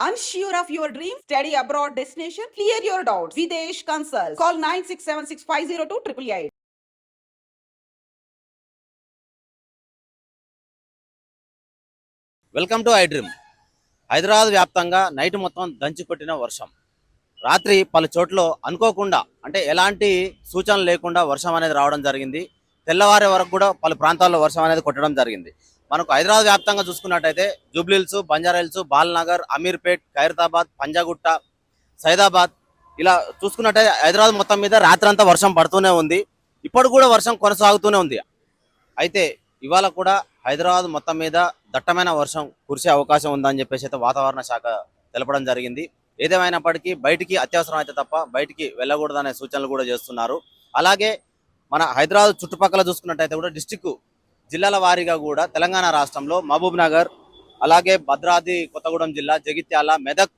Unsure of your dream? Study abroad destination? Clear your doubts. Videsh Consult. Call 9676502888. Welcome to I dream. Hyderabad వ్యాప్తంగా night మొత్తం దంచి కొట్టిన వర్షం. రాత్రి పలు చోట్ల అనుకోకుండా అంటే ఎలాంటి సూచనలు లేకుండా వర్షం అనేది రావడం జరిగింది. తెల్లవారే వరకు కూడా పలు ప్రాంతాల్లో వర్షం అనేది కొట్టడం జరిగింది. మనకు హైదరాబాద్ వ్యాప్తంగా చూసుకున్నట్టయితే జూబ్లీహిల్స్, బంజారాహిల్స్, బాల్నగర్, అమీర్పేట్, ఖైరతాబాద్, పంజాగుట్ట, సైదాబాద్ ఇలా చూసుకున్నట్టయితే హైదరాబాద్ మొత్తం మీద రాత్రంతా వర్షం పడుతూనే ఉంది. ఇప్పుడు కూడా వర్షం కొనసాగుతూనే ఉంది. అయితే ఇవాళ కూడా హైదరాబాద్ మొత్తం మీద దట్టమైన వర్షం కురిసే అవకాశం ఉందని చెప్పేసి అయితే వాతావరణ శాఖ తెలపడం జరిగింది. ఏదేమైనప్పటికీ బయటికి అత్యవసరం అయితే తప్ప బయటికి వెళ్ళకూడదనే సూచనలు కూడా చేస్తున్నారు. అలాగే మన హైదరాబాద్ చుట్టుపక్కల చూసుకున్నట్టయితే కూడా డిస్టిక్ జిల్లాల వారీగా కూడా తెలంగాణ రాష్ట్రంలో మహబూబ్ నగర్, అలాగే భద్రాద్రి కొత్తగూడెం జిల్లా, జగిత్యాల, మెదక్,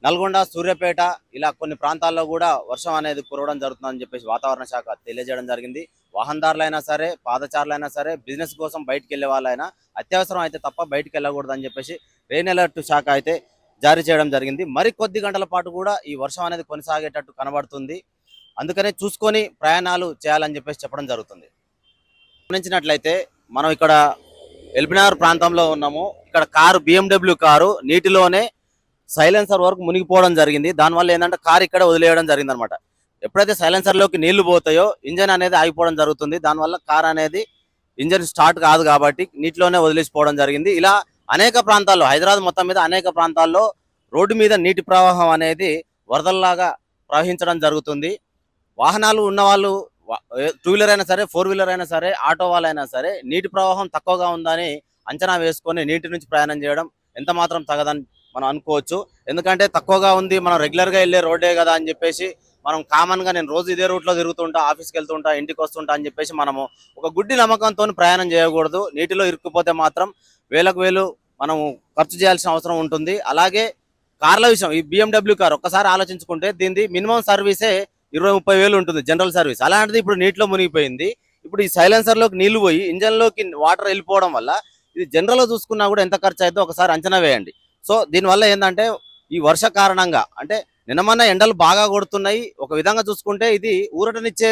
నల్గొండ, సూర్యాపేట ఇలా కొన్ని ప్రాంతాల్లో కూడా వర్షం అనేది కురవడం జరుగుతుందని చెప్పేసి వాతావరణ శాఖ తెలియజేయడం జరిగింది. వాహనదారులైనా సరే, పాదచారులైనా సరే, బిజినెస్ కోసం బయటికి వెళ్ళే వాళ్ళైనా అత్యవసరం అయితే తప్ప బయటికి వెళ్ళకూడదని చెప్పేసి రెయిన్ అలర్ట్ శాఖ అయితే జారీ చేయడం జరిగింది. మరి కొద్ది గంటల పాటు కూడా ఈ వర్షం అనేది కొనసాగేటట్టు కనబడుతుంది. అందుకనే చూసుకొని ప్రయాణాలు చేయాలని చెప్పేసి చెప్పడం జరుగుతుంది. గమనించినట్లయితే మనం ఇక్కడ ఎల్బీనగర్ ప్రాంతంలో ఉన్నాము. ఇక్కడ కారు BMW కారు నీటిలోనే సైలెన్సర్ వరకు మునిగిపోవడం జరిగింది. దానివల్ల ఏంటంటే కారు ఇక్కడ వదిలేయడం జరిగింది అనమాట. ఎప్పుడైతే సైలెన్సర్లోకి నీళ్లు పోతాయో ఇంజన్ అనేది ఆగిపోవడం జరుగుతుంది. దానివల్ల కార్ అనేది ఇంజన్ స్టార్ట్ కాదు కాబట్టి నీటిలోనే వదిలేసిపోవడం జరిగింది. ఇలా అనేక ప్రాంతాల్లో హైదరాబాద్ మొత్తం మీద అనేక ప్రాంతాల్లో రోడ్డు మీద నీటి ప్రవాహం అనేది వరదల్లాగా ప్రవహించడం జరుగుతుంది. వాహనాలు ఉన్నవాళ్ళు 2 వీలర్ అయినా సరే, 4 వీలర్ అయినా సరే, ఆటో వాళ్ళైనా సరే నీటి ప్రవాహం తక్కువగా ఉందని అంచనా వేసుకొని నీటి నుంచి ప్రయాణం చేయడం ఎంత మాత్రం తగదని మనం అనుకోవచ్చు. ఎందుకంటే తక్కువగా ఉంది, మనం రెగ్యులర్గా వెళ్ళే రోడ్డే కదా అని చెప్పేసి మనం కామన్గా నేను రోజు ఇదే రూట్లో తిరుగుతుంటా, ఆఫీస్కి వెళ్తుంటా, ఇంటికి వస్తుంటా అని చెప్పేసి మనము ఒక గుడ్డి నమ్మకంతో ప్రయాణం చేయకూడదు. నీటిలో ఇరుక్కుపోతే మాత్రం వేలకు వేలు మనం ఖర్చు చేయాల్సిన అవసరం ఉంటుంది. అలాగే కార్ల విషయం, ఈ BMW కార్ ఒక్కసారి ఆలోచించుకుంటే దీనిది మినిమం సర్వీసే 20-30 వేలు ఉంటుంది, జనరల్ సర్వీస్. అలాంటిది ఇప్పుడు నీటిలో మునిగిపోయింది. ఇప్పుడు ఈ సైలెన్సర్లోకి నీళ్లు పోయి ఇంజన్లోకి వాటర్ వెళ్ళిపోవడం వల్ల ఇది జనరల్గా చూసుకున్నా కూడా ఎంత ఖర్చు అయితే ఒకసారి అంచనా వేయండి. సో దీనివల్ల ఏంటంటే ఈ వర్ష కారణంగా అంటే నిన్నమన్న ఎండలు బాగా కొడుతున్నాయి. ఒక విధంగా చూసుకుంటే ఇది ఊరటనిచ్చే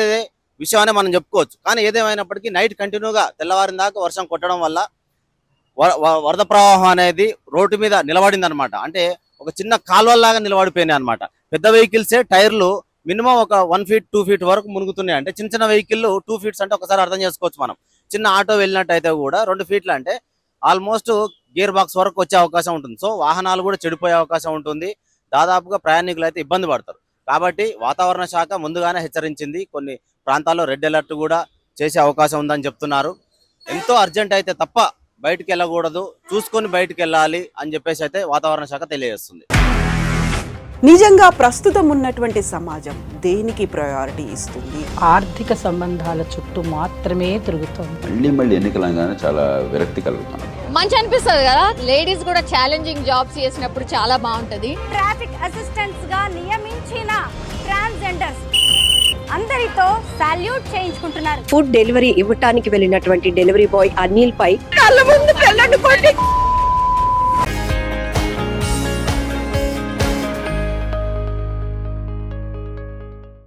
విషయం అనే మనం చెప్పుకోవచ్చు. కానీ ఏదేమైనప్పటికీ నైట్ కంటిన్యూగా తెల్లవారిన దాకా వర్షం కొట్టడం వల్ల వరద ప్రవాహం అనేది రోడ్డు మీద నిలబడింది అనమాట. అంటే ఒక చిన్న కాలువల్లాగా నిలబడిపోయినాయి అనమాట. పెద్ద వెహికల్సే టైర్లు మినిమం ఒక 1 ఫీట్ 2 ఫీట్ వరకు మునుగుతున్నాయి. అంటే చిన్న చిన్న వెహికల్ 2 ఫీట్స్ అంటే ఒకసారి అర్థం చేసుకోవచ్చు మనం. చిన్న ఆటో వెళ్ళినట్టయితే కూడా 2 ఫీట్లు అంటే ఆల్మోస్ట్ గేర్ బాక్స్ వరకు వచ్చే అవకాశం ఉంటుంది. సో వాహనాలు కూడా చెడిపోయే అవకాశం ఉంటుంది. దాదాపుగా ప్రయాణికులు అయితే ఇబ్బంది పడతారు. కాబట్టి వాతావరణ శాఖ ముందుగానే హెచ్చరించింది. కొన్ని ప్రాంతాల్లో రెడ్ అలర్ట్ కూడా చేసే అవకాశం ఉందని చెప్తున్నారు. ఎంతో అర్జెంట్ అయితే తప్ప బయటికి వెళ్ళకూడదు, చూసుకొని బయటికి వెళ్ళాలి అని చెప్పేసి అయితే వాతావరణ శాఖ తెలియజేస్తుంది. నిజంగా ప్రస్తుతం ఉన్నటువంటి సమాజం దేనికి ప్రయారిటీ ఇస్తుంది? ఆర్థిక సంబంధాల చుట్టూ మాత్రమే తిరుగుతుంది. మళ్ళీ ఎన్నికలంగానే చాలా విరక్తి కలుగుతాను. మంచి అనిపిస్తుంది కదా, లేడీస్ కూడా ఛాలెంజింగ్ జాబ్స్ చేసినప్పుడు చాలా బాగుంటది. ట్రాఫిక్ అసిస్టెంట్స్ గా నియమించిన ట్రాన్స్జెండర్స్ అందరితో సాల్యూట్ చేయించుకుంటున్నారు. ఫుడ్ డెలివరీ ఇవ్వటానికి వెళ్ళినటువంటి డెలివరీ బాయ్ అనిల్ పై కళ్ళ ముందు